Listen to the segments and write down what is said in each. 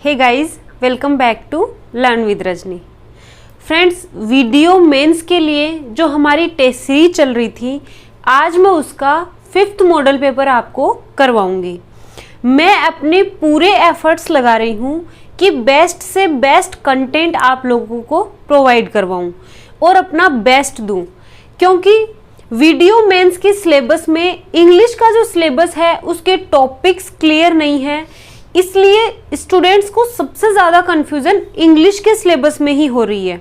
Hey guys, welcome back to learn with Rajni. Friends, video mains के लिए जो हमारी टेस्ट सीरीज चल रही थी, आज मैं उसका 5th मॉडल पेपर आपको करवाऊंगी। मैं अपने पूरे एफर्ट्स लगा रही हूँ कि बेस्ट से बेस्ट कंटेंट आप लोगों को प्रोवाइड करवाऊँ और अपना बेस्ट दूँ, क्योंकि वीडियो मेंस के सिलेबस में इंग्लिश का जो सिलेबस है उसके टॉपिक्स क्लियर नहीं है, इसलिए स्टूडेंट्स को सबसे ज़्यादा कन्फ्यूज़न इंग्लिश के सिलेबस में ही हो रही है।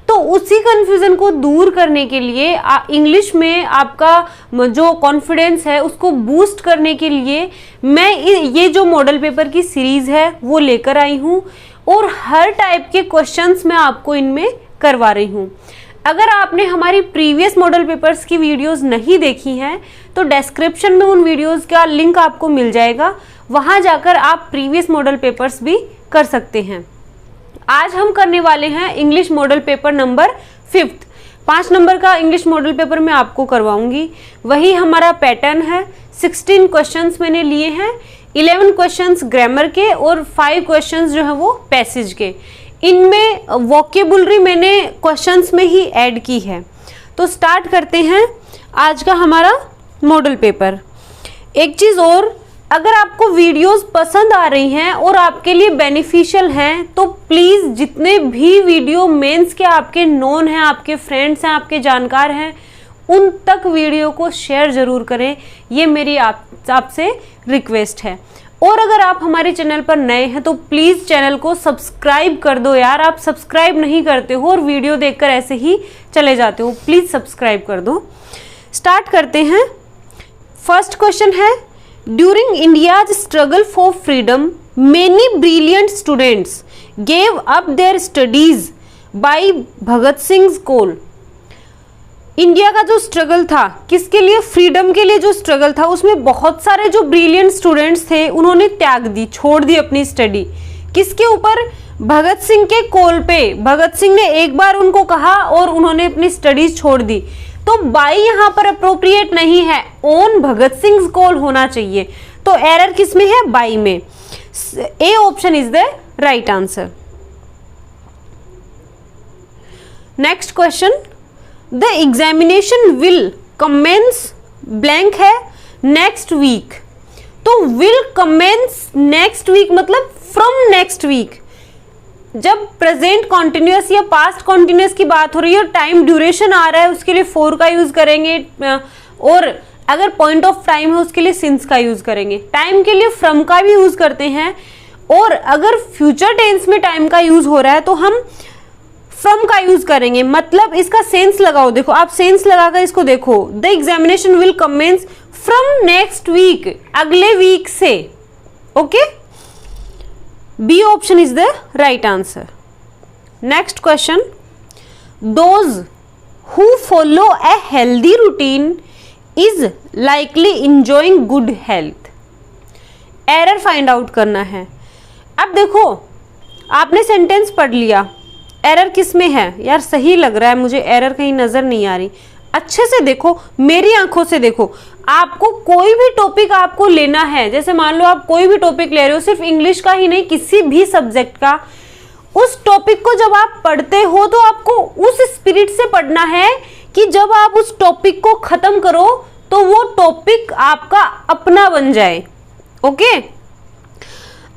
तो उसी कन्फ्यूज़न को दूर करने के लिए इंग्लिश में आपका जो कॉन्फिडेंस है उसको बूस्ट करने के लिए मैं ये जो मॉडल पेपर की सीरीज़ है वो लेकर आई हूँ और हर टाइप के क्वेश्चंस मैं आपको इनमें करवा रही हूँ। अगर आपने हमारी प्रीवियस मॉडल पेपर्स की वीडियोस नहीं देखी हैं तो डिस्क्रिप्शन में उन वीडियोस का लिंक आपको मिल जाएगा, वहां जाकर आप प्रीवियस मॉडल पेपर्स भी कर सकते हैं। आज हम करने वाले हैं English model paper number 5th। 5 number का इंग्लिश मॉडल पेपर मैं आपको करवाऊंगी। वही हमारा पैटर्न है। 16 क्वेश्चंस मैंने लिए हैं, 11 क्वेश्चंस ग्रामर के और 5 क्वेश्चंस जो है वो पैसेज के। इनमें वोकेबुलरी मैंने क्वेश्चंस में ही ऐड की है। तो स्टार्ट करते हैं आज का हमारा मॉडल पेपर। एक चीज़ और, अगर आपको वीडियोस पसंद आ रही हैं और आपके लिए बेनिफिशियल हैं तो प्लीज़ जितने भी वीडियो मेंस के आपके नोन हैं, आपके फ्रेंड्स हैं, आपके जानकार हैं, उन तक वीडियो को शेयर ज़रूर करें। ये मेरी आपसे रिक्वेस्ट है। और अगर आप हमारे चैनल पर नए हैं तो प्लीज़ चैनल को सब्सक्राइब कर दो यार। आप सब्सक्राइब नहीं करते हो और वीडियो देखकर ऐसे ही चले जाते हो, प्लीज़ सब्सक्राइब कर दो। स्टार्ट करते हैं। फर्स्ट क्वेश्चन है, during India's struggle for freedom many brilliant students gave up their studies by Bhagat Singh call. India का जो स्ट्रगल था, किसके लिए? फ्रीडम के लिए जो स्ट्रगल था, उसमें बहुत सारे जो ब्रिलियंट स्टूडेंट्स थे उन्होंने त्याग दी, छोड़ दी अपनी स्टडी। किसके ऊपर? भगत सिंह के कॉल पे। भगत सिंह ने एक बार उनको कहा और उन्होंने अपनी स्टडीज छोड़ दी। तो बाई यहाँ पर अप्रोप्रिएट नहीं है, ऑन भगत सिंह कॉल होना चाहिए। तो एरर किस में है? बाई में। A option is the right answer. Next question, the examination will commence blank है नेक्स्ट वीक। तो विल कमेंस नेक्स्ट वीक मतलब फ्रॉम नेक्स्ट वीक। जब प्रेजेंट कॉन्टिन्यूअस या पास्ट कॉन्टिन्यूअस की बात हो रही है और टाइम ड्यूरेशन आ रहा है उसके लिए फॉर का यूज करेंगे, और अगर पॉइंट ऑफ टाइम है उसके लिए सिंस का यूज करेंगे। टाइम के लिए फ्रॉम का भी यूज करते हैं, और अगर फ्यूचर टेंस में टाइम का यूज हो रहा है तो हम फ्रॉम का यूज करेंगे। मतलब इसका सेंस लगाओ, देखो आप सेंस लगाकर इसको देखो। The examination will commence from next week, अगले वीक से। Okay, B option is the right answer. Next question, those who follow a healthy routine is likely enjoying good health. Error find out करना है। अब देखो, आपने sentence पढ़ लिया, error किस में है? यार सही लग रहा है मुझे, एरर कहीं नजर नहीं आ रही। अच्छे से देखो, मेरी आंखों से देखो। आपको कोई भी टॉपिक आपको लेना है, जैसे मान लो आप कोई भी टॉपिक ले रहे हो, सिर्फ इंग्लिश का ही नहीं, किसी भी सब्जेक्ट का, उस टॉपिक को जब आप पढ़ते हो तो आपको उस स्पिरिट से पढ़ना है कि जब आप उस टॉपिक को खत्म करो तो वो टॉपिक आपका अपना बन जाए। ओके,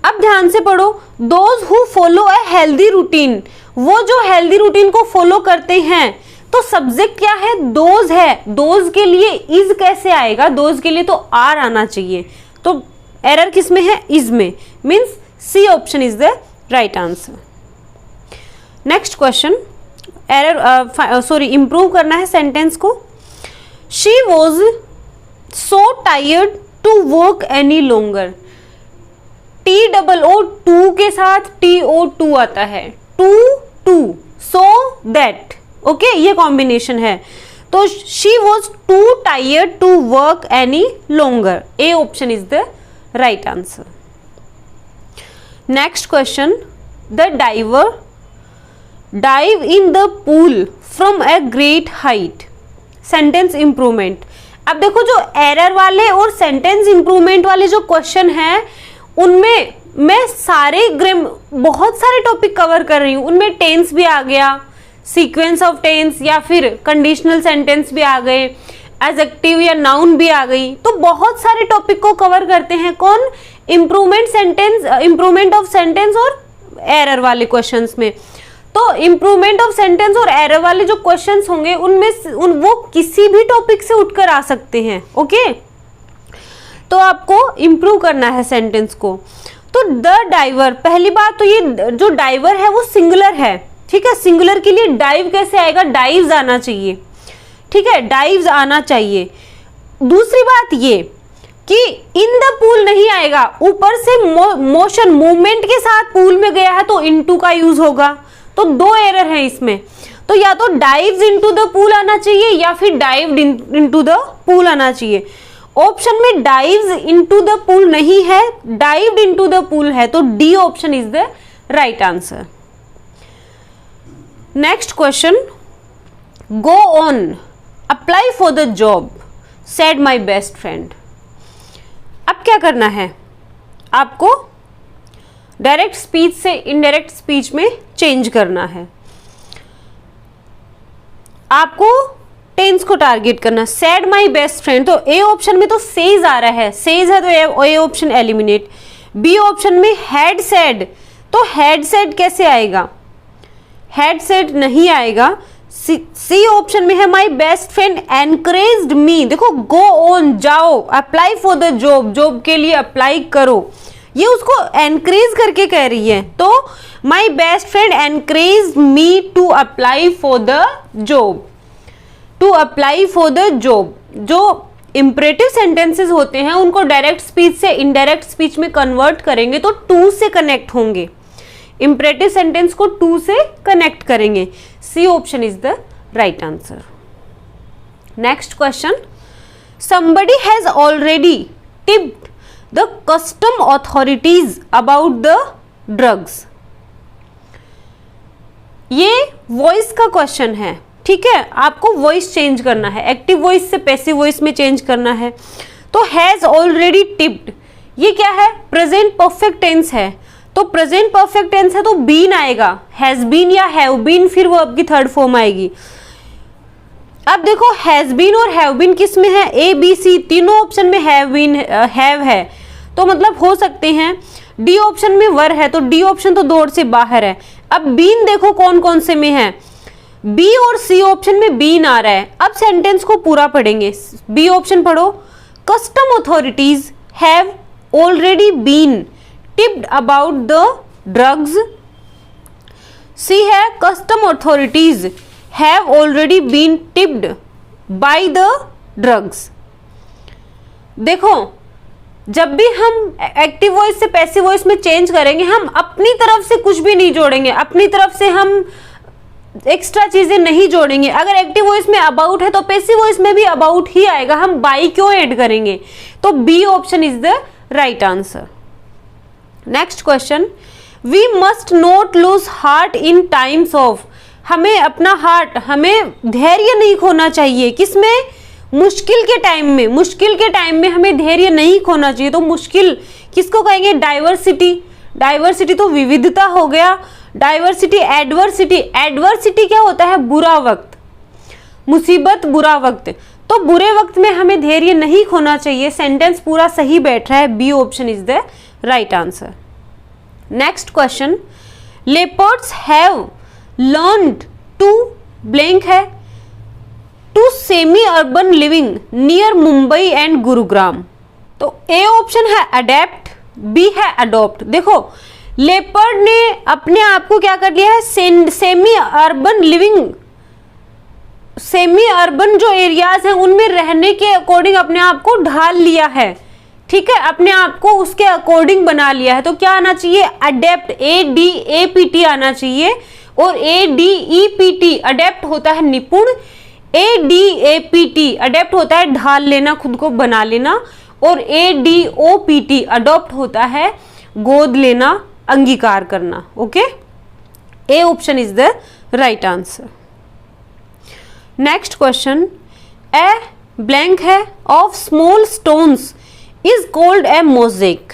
अब ध्यान से पढ़ो। Those who follow a healthy routine, वो जो हेल्दी रूटीन को फॉलो करते हैं, तो सब्जेक्ट क्या है? दोज है। दोज के लिए इज कैसे आएगा? दोज के लिए तो आर आना चाहिए। तो एरर किस में है? इज में। Means C option is the right answer. Next question, error improve करना है सेंटेंस को। She was so tired to work any longer. TOO के साथ TO2 आता है, टू सो दैट। ओके, ये कॉम्बिनेशन है। तो she was too tired to work any longer. A option is the right answer. Next question, the diver dive in the pool from a great height. Sentence improvement. अब देखो, जो error वाले और sentence improvement वाले जो question हैं उनमें मैं बहुत सारे टॉपिक कवर कर रही हूँ, उनमें टेंस भी आ गया, सीक्वेंस ऑफ टेंस या फिर कंडीशनल सेंटेंस भी आ गए, एडजेक्टिव या नाउन भी आ गई। तो बहुत सारे टॉपिक को कवर करते हैं कौन, इम्प्रूवमेंट ऑफ सेंटेंस और एरर वाले क्वेश्चंस में। तो इम्प्रूवमेंट ऑफ सेंटेंस और एरर वाले जो क्वेश्चंस होंगे उनमें वो किसी भी टॉपिक से उठकर आ सकते हैं। ओके, तो आपको इम्प्रूव करना है सेंटेंस को। तो द डाइवर, पहली बात तो ये जो डाइवर है वो सिंगुलर है, ठीक है। सिंगुलर के लिए डाइव कैसे आएगा, डाइव्स आना चाहिए, ठीक है, डाइव्स आना चाहिए। दूसरी बात ये कि इन द पूल नहीं आएगा, ऊपर से मोशन मूवमेंट के साथ पूल में गया है तो इनटू का यूज होगा। तो दो एरर है इसमें, तो या तो डाइव्स इनटू द पूल आना चाहिए या फिर डाइव्ड इनटू द पूल आना चाहिए। ऑप्शन में डाइव्स इनटू द पूल नहीं है, डाइव्ड इनटू द पूल है, तो D option is the right answer. Next question, go on apply for the job said my best friend. अब क्या करना है, आपको डायरेक्ट स्पीच से इनडायरेक्ट स्पीच में चेंज करना है। आपको टेंस को टारगेट करना। सेड माई बेस्ट फ्रेंड, तो ए ऑप्शन में तो सेज आ रहा है, सेज है तो A option eliminate. B option में हैड सेड, तो हैड सेड कैसे आएगा, हैड सेड नहीं आएगा। सी ऑप्शन में है माई बेस्ट फ्रेंड एनकरेज्ड मी, देखो गो ऑन, जाओ, apply for the job, job के लिए अप्लाई करो, ये उसको एनकरेज करके कह रही है। तो my best friend encouraged me to apply for the job, to apply for the job. जो इंपरेटिव सेंटेंसेस होते हैं उनको डायरेक्ट स्पीच से इनडायरेक्ट स्पीच में कन्वर्ट करेंगे तो टू से कनेक्ट होंगे, इंपरेटिव सेंटेंस को टू से कनेक्ट करेंगे। C option is the right answer. Next question, somebody has already tipped the custom authorities about the drugs। ये वॉइस का क्वेश्चन है, ठीक है, आपको वॉइस चेंज करना है, एक्टिव वॉइस से पैसिव वॉइस में चेंज करना है। तो हैज ऑलरेडी टिप्ड, ये क्या है, प्रेजेंट परफेक्ट टेंस है, तो प्रेजेंट परफेक्ट टेंस है तो बीन आएगा, हैज बीन या हैव बीन, फिर वो आपकी थर्ड फॉर्म आएगी। अब देखो हैज बीन और हैव बीन किस में है, ए बी सी तीनों ऑप्शन में हैव बीन हैव है, तो मतलब हो सकते हैं। डी ऑप्शन में वर है, तो डी ऑप्शन तो दौड़ से बाहर है। अब बीन देखो कौन कौन से में है, बी और सी ऑप्शन में बीन आ रहा है। अब सेंटेंस को पूरा पढ़ेंगे, बी ऑप्शन पढ़ो, custom authorities have already been tipped about the drugs. C है custom authorities have already been tipped by the drugs. देखो जब भी हम एक्टिव वॉइस से पैसिव वॉइस में चेंज करेंगे, हम अपनी तरफ से कुछ भी नहीं जोड़ेंगे, अपनी तरफ से हम एक्स्ट्रा चीजें नहीं जोड़ेंगे। अगर एक्टिव वॉइस में अबाउट है तो पैसिव वॉइस में भी अबाउट ही आएगा, हम बाई क्यों ऐड करेंगे। तो B option is the right answer. Next question, we must not lose heart in times of, हमें अपना हार्ट, हमें धैर्य नहीं खोना चाहिए, किसमें, मुश्किल के टाइम में, मुश्किल के टाइम में हमें धैर्य नहीं खोना चाहिए। तो मुश्किल किसको कहेंगे, डाइवर्सिटी, डाइवर्सिटी तो विविधता हो गया, डाइवर्सिटी एडवर्सिटी, एडवर्सिटी क्या होता है, बुरा वक्त, मुसीबत, बुरा वक्त, तो बुरे वक्त में हमें धैर्य नहीं खोना चाहिए। सेंटेंस पूरा सही बैठ रहा है, B option is the right answer. Next question, leopards have learned to blank है, to semi urban living near Mumbai and Gurugram. तो ए ऑप्शन है अडेप्ट, बी है अडॉप्ट। देखो लेपर्ड ने अपने आप को क्या कर लिया है, semi urban living, semi urban जो एरियाज हैं उनमें रहने के अकॉर्डिंग अपने आप को ढाल लिया है, ठीक है, अपने आप को उसके अकॉर्डिंग बना लिया है। तो क्या आना चाहिए, adept, A D A P T आना चाहिए, और A D E P T adept होता है निपुण, A D A P T adept होता है ढाल लेना, खुद को बना लेना, और A D O P T adopt होता है गोद लेना, अंगीकार करना। Okay, A option is the right answer. Next question, a blank है of small stones is called a mosaic.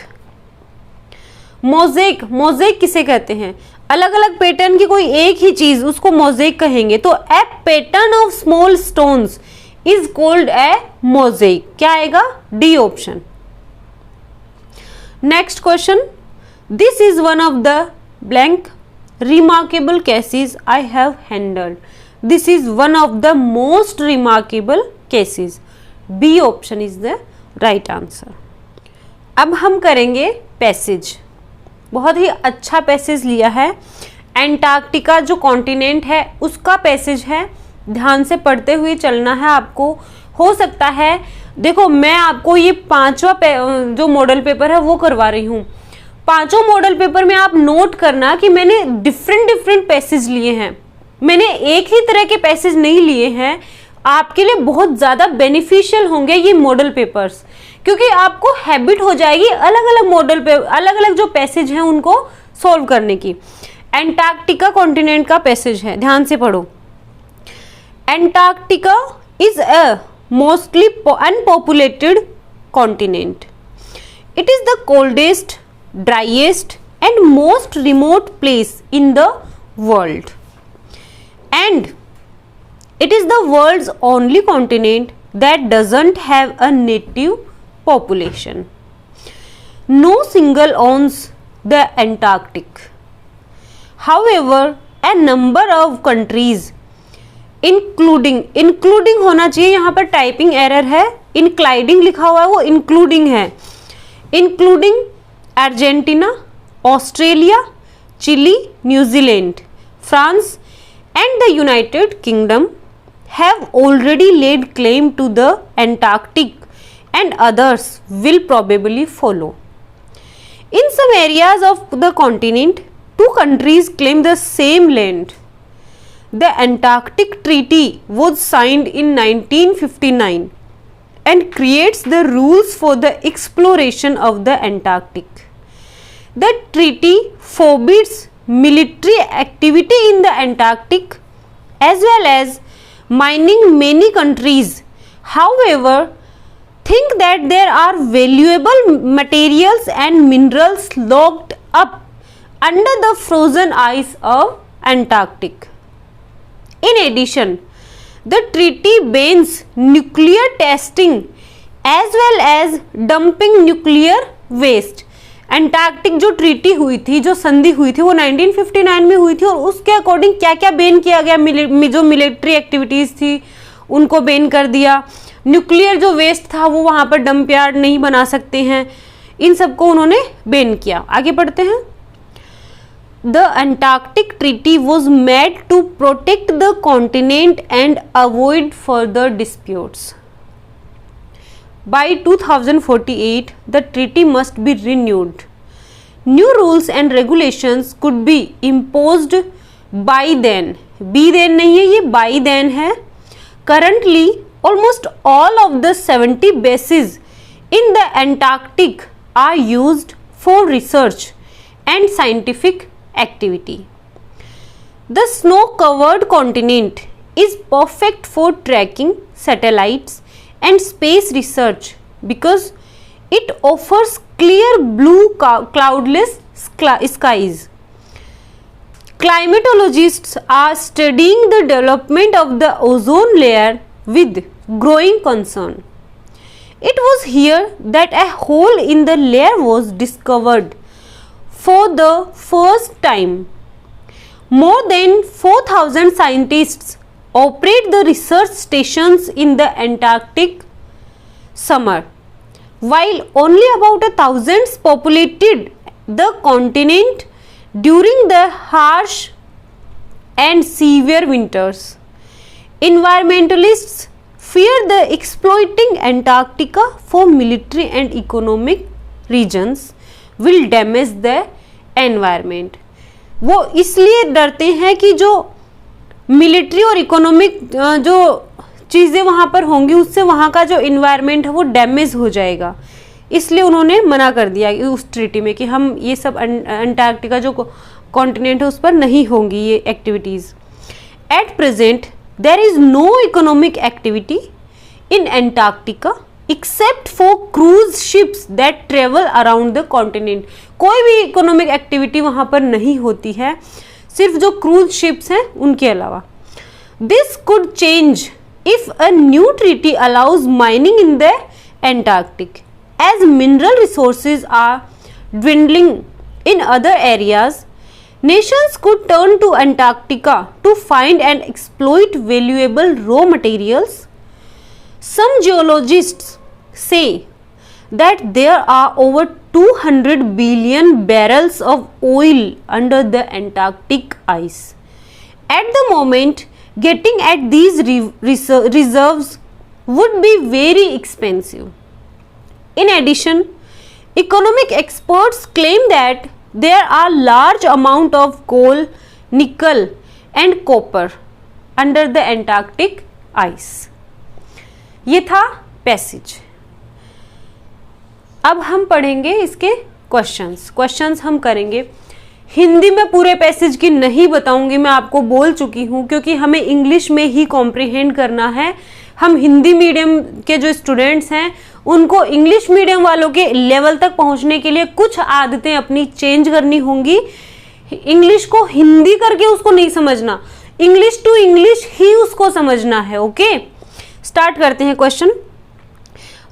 Mosaic, mosaic किसे कहते हैं? अलग अलग पैटर्न की कोई एक ही चीज, उसको मोज़ेक कहेंगे। तो a pattern of small stones is called a mosaic. क्या आएगा? D option. Next question, this is one of the blank remarkable cases I have handled. This is one of the most remarkable cases. B option is the right answer. अब हम करेंगे passage. बहुत ही अच्छा passage लिया है। Antarctica जो continent है उसका पैसेज है, ध्यान से पढ़ते हुए चलना है आपको। हो सकता है, देखो मैं आपको ये 5वां जो मॉडल पेपर है वो करवा रही हूँ। 5 मॉडल पेपर में आप नोट करना कि मैंने डिफरेंट पैसेज लिए हैं, मैंने एक ही तरह के पैसेज नहीं लिए हैं। आपके लिए बहुत ज़्यादा बेनिफिशियल होंगे ये मॉडल पेपर्स, क्योंकि आपको हैबिट हो जाएगी अलग अलग मॉडल पे अलग अलग जो पैसेज हैं उनको सॉल्व करने की। एंटार्क्टिका कॉन्टिनेंट का पैसेज है, ध्यान से पढ़ो। Antarctica is a mostly unpopulated continent. It is the coldest, driest and most remote place in the world, and it is the world's only continent that doesn't have a native population. No single owns the Antarctic. However, a number of countries including होना चाहिए, यहाँ पर typing error है, including लिखा हुआ है वो including है, including अर्जेंटीना, ऑस्ट्रेलिया, चिली, न्यूजीलैंड, Zealand and the United Kingdom have already laid claim to the Antarctic and others will probably follow. In some areas of the continent, 2 countries claim the same land. The Antarctic Treaty was signed in 1959 and creates the rules for the exploration of the Antarctic. The treaty forbids military activity in the Antarctic as well as mining. Many countries, however, think that there are valuable materials and minerals locked up under the frozen ice of Antarctic. In addition, the treaty bans nuclear testing as well as dumping nuclear waste. Antarctic जो treaty हुई थी, जो संधि हुई थी, वो 1959 में हुई थी और उसके अकॉर्डिंग क्या क्या बैन किया गया? जो मिलिट्री एक्टिविटीज़ थी उनको बैन कर दिया। न्यूक्लियर जो वेस्ट था वो वहाँ पर डंप यार्ड नहीं बना सकते हैं, इन सबको उन्होंने बैन किया। आगे बढ़ते हैं। The Antarctic treaty was made to protect the continent and avoid further disputes. By 2048, the treaty must be renewed. New rules and regulations could be imposed by then. Be then नहीं है, ये by then है। Currently, almost all of the 70 bases in the Antarctic are used for research and scientific activity. The snow-covered continent is perfect for tracking satellites and space research because it offers clear blue cloudless skies. Climatologists are studying the development of the ozone layer with growing concern. It was here that a hole in the layer was discovered for the first time. More than 4,000 scientists operate the research stations in the Antarctic summer, while only about 1,000 populated the continent during the harsh and severe winters. Environmentalists fear the exploiting Antarctica for military and economic reasons will damage the environment. वो इसलिए डरते हैं कि जो military और economic जो चीज़ें वहाँ पर होंगी उससे वहाँ का जो इन्वायरमेंट है वो डैमेज हो जाएगा, इसलिए उन्होंने मना कर दिया उस ट्रीटी में कि हम ये सब अंटार्कटिका जो कॉन्टिनेंट है उस पर नहीं होंगी ये activities. At present there is no economic activity in Antarctica except for cruise ships that travel around the continent. कोई भी इकोनॉमिक एक्टिविटी वहां पर नहीं होती है, सिर्फ जो क्रूज शिप्स हैं उनके अलावा। This could change if a new treaty allows mining in the Antarctic. As mineral resources are dwindling in other areas, nations could turn to Antarctica to find and exploit valuable raw materials. Some geologists say that there are over 200 billion barrels of oil under the Antarctic ice. At the moment, getting at these reserves would be very expensive. In addition, economic experts claim that there are large amount of coal, nickel and copper under the Antarctic ice. ये था passage. अब हम पढ़ेंगे इसके questions हम करेंगे। हिंदी में पूरे पैसेज की नहीं बताऊंगी, मैं आपको बोल चुकी हूं, क्योंकि हमें इंग्लिश में ही कॉम्प्रिहेंड करना है। हम हिंदी मीडियम के जो स्टूडेंट्स हैं उनको इंग्लिश मीडियम वालों के लेवल तक पहुंचने के लिए कुछ आदतें अपनी चेंज करनी होंगी। इंग्लिश को हिंदी करके उसको नहीं समझना, इंग्लिश टू इंग्लिश ही उसको समझना है। ओके, स्टार्ट करते हैं question.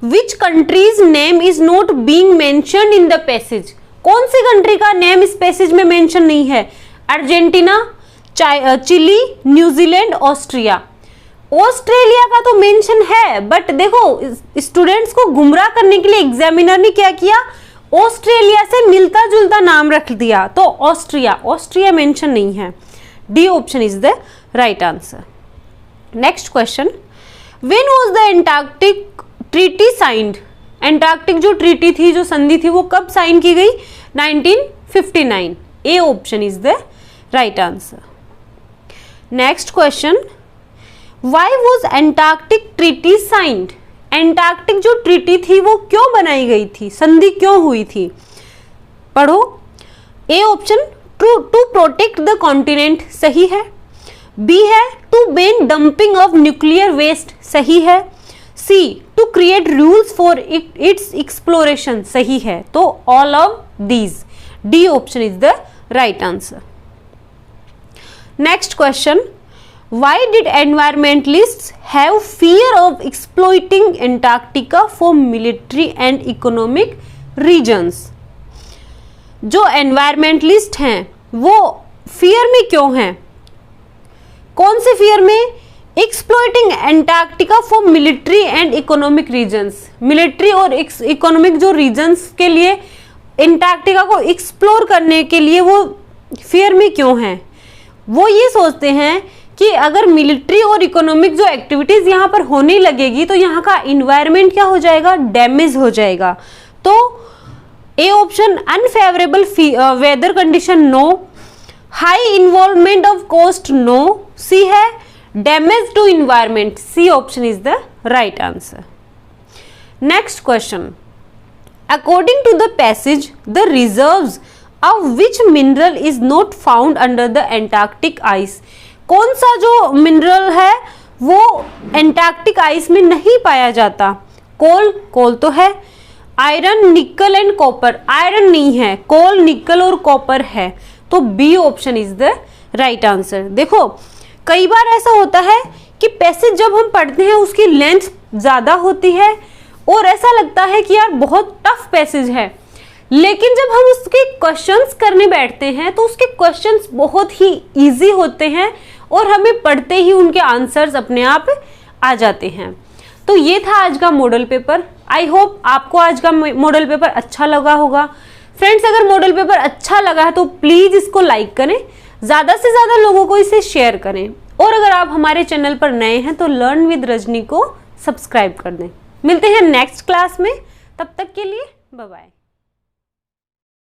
Which countries name is not being mentioned in the passage. कौन सी कंट्री का नेम इस पैसेज में मेंशन नहीं है? Argentina, Chile, New Zealand, Austria. Australia का तो मेंशन है, बट देखो स्टूडेंट्स को गुमराह करने के लिए एग्जामिनर ने क्या किया, ऑस्ट्रेलिया से मिलता जुलता नाम रख दिया, तो ऑस्ट्रिया मेंशन नहीं है। D option is the right answer. Next question, when was the Antarctic treaty signed. Antarctic जो ट्रीटी थी, जो संधि थी, वो कब साइन की गई? 1959। ए option is the right answer. Next question, why was Antarctic treaty signed. Antarctic जो ट्रीटी थी वो क्यों बनाई गई थी, संधि क्यों हुई थी? पढ़ो। A option to protect the continent, सही है। बी है to ban dumping of nuclear waste, सही है। C to create rules for its exploration, सही है। तो all of these, D option is the right answer. Next question, why did environmentalists have fear of exploiting Antarctica for military and economic reasons. जो environmentalist हैं वो fear में क्यों हैं? कौन से फियर में? Exploiting Antarctica for military and economic reasons. Military और इकोनॉमिक जो रीजन्स के लिए एंटार्क्टिका को एक्सप्लोर करने के लिए वो फियर में क्यों हैं? वो ये सोचते हैं कि अगर मिलिट्री और इकोनॉमिक जो एक्टिविटीज यहाँ पर होने लगेगी तो यहाँ का इन्वायरमेंट क्या हो जाएगा? डैमेज हो जाएगा। तो A option unfavourable weather condition, no. High involvement of cost, no. C है damage to environment, C option is the right answer. Next question, according to the passage the reserves of which mineral is not found under the Antarctic ice. कौन सा जो mineral है वो Antarctic ice में नहीं पाया जाता? कोल तो है, आयरन, निकल एंड कॉपर। आयरन नहीं है, कोल, निकल और कॉपर है, तो B option is the right answer. देखो कई बार ऐसा होता है कि पैसेज जब हम पढ़ते हैं उसकी लेंथ ज्यादा होती है और ऐसा लगता है कि यार बहुत टफ पैसेज है, लेकिन जब हम उसके क्वेश्चंस करने बैठते हैं तो उसके क्वेश्चंस बहुत ही इजी होते हैं और हमें पढ़ते ही उनके आंसर्स अपने आप आ जाते हैं। तो ये था आज का मॉडल पेपर। आई होप आपको आज का मॉडल पेपर अच्छा लगा होगा। फ्रेंड्स, अगर मॉडल पेपर अच्छा लगा है तो प्लीज इसको लाइक करें, ज्यादा से ज्यादा लोगों को इसे शेयर करें, और अगर आप हमारे चैनल पर नए हैं तो लर्न विद रजनी को सब्सक्राइब कर दें। मिलते हैं नेक्स्ट क्लास में, तब तक के लिए बाय बाय।